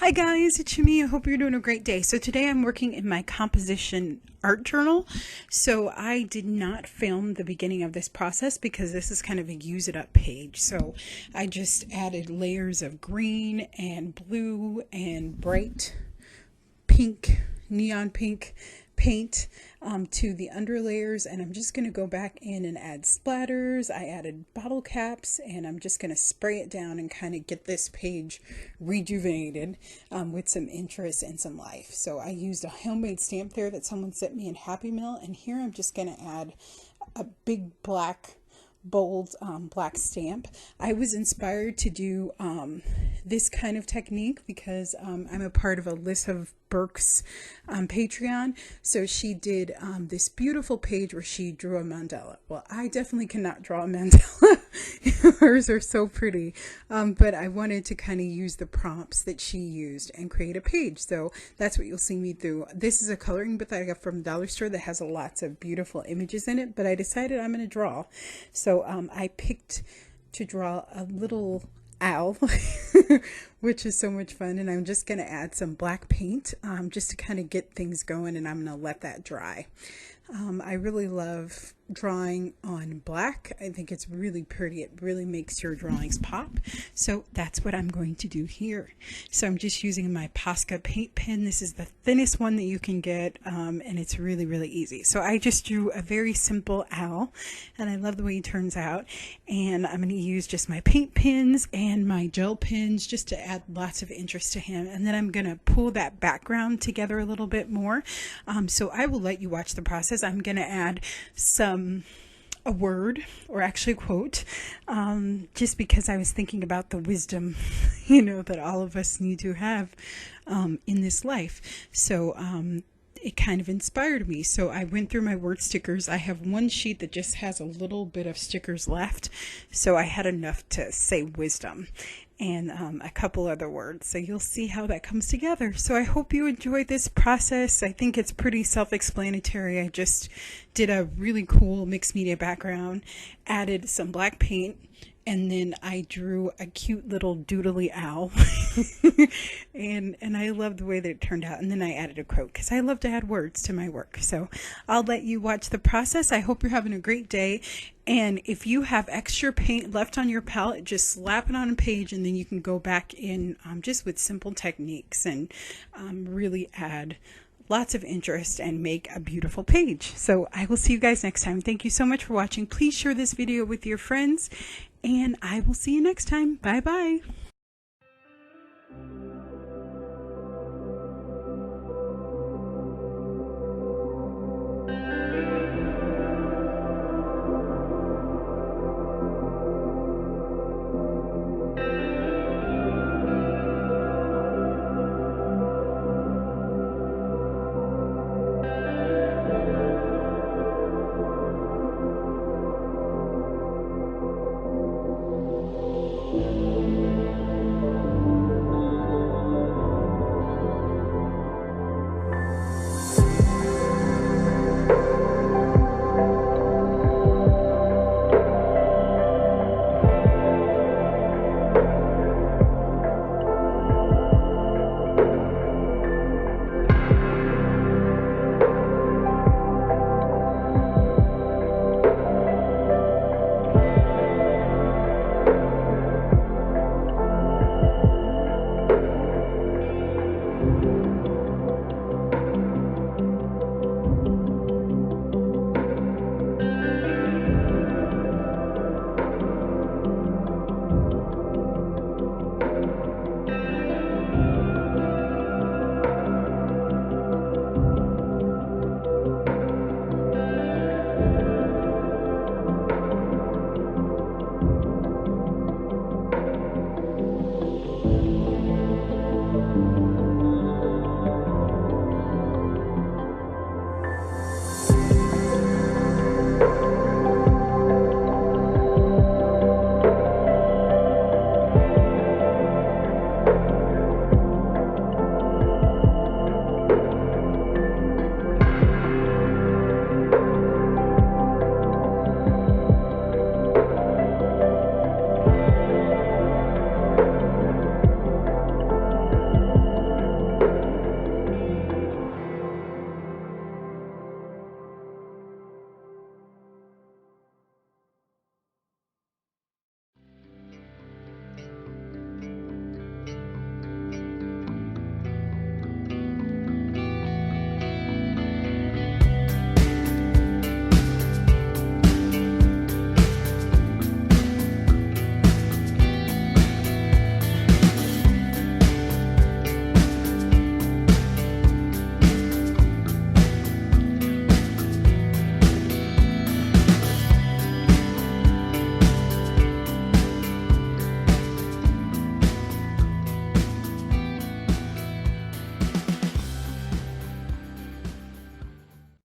Hi guys, it's me. I hope you're doing a great day. So today I'm working in my composition art journal. So I did not film the beginning of this process because this is kind of a use it up page. So I just added layers of green and blue and bright pink, neon pink paint to the under layers, and I'm just going to go back in and add splatters. I added bottle caps, and I'm just going to spray it down and kind of get this page rejuvenated with some interest and some life. So I used a homemade stamp there that someone sent me in Happy Mail, and here I'm just going to add a big black bold black stamp. I was inspired to do this kind of technique because I'm a part of Alyssa Burke's Patreon. So she did this beautiful page where she drew a mandala. Well, I definitely cannot draw a mandala. Hers are so pretty. But I wanted to kind of use the prompts that she used and create a page. So that's what you'll see me do. This is a coloring book that I got from the dollar store that has lots of beautiful images in it, but I decided I'm going to draw. So I picked to draw a little owl, which is so much fun, and I'm just going to add some black paint just to kind of get things going, and I'm going to let that dry. I really love drawing on black. I think it's really pretty. It really makes your drawings pop. So that's what I'm going to do here. So I'm just using my Posca paint pen. This is the thinnest one that you can get, and it's really, really easy. So I just drew a very simple owl, and I love the way he turns out. And I'm going to use just my paint pens and my gel pens just to add lots of interest to him. And then I'm going to pull that background together a little bit more. So I will let you watch the process. I'm going to add a word, or actually a quote, just because I was thinking about the wisdom, that all of us need to have in this life. So it kind of inspired me. So I went through my word stickers. I have one sheet that just has a little bit of stickers left. So I had enough to say wisdom and a couple other words. So you'll see how that comes together. So I hope you enjoyed this process. I think it's pretty self-explanatory. I just did a really cool mixed media background, added some black paint, and then I drew a cute little doodly owl. and I love the way that it turned out. And then I added a quote because I love to add words to my work. So I'll let you watch the process. I hope you're having a great day. And if you have extra paint left on your palette, just slap it on a page, and then you can go back in just with simple techniques and really add lots of interest and make a beautiful page. So I will see you guys next time. Thank you so much for watching. Please share this video with your friends, and I will see you next time. Bye bye.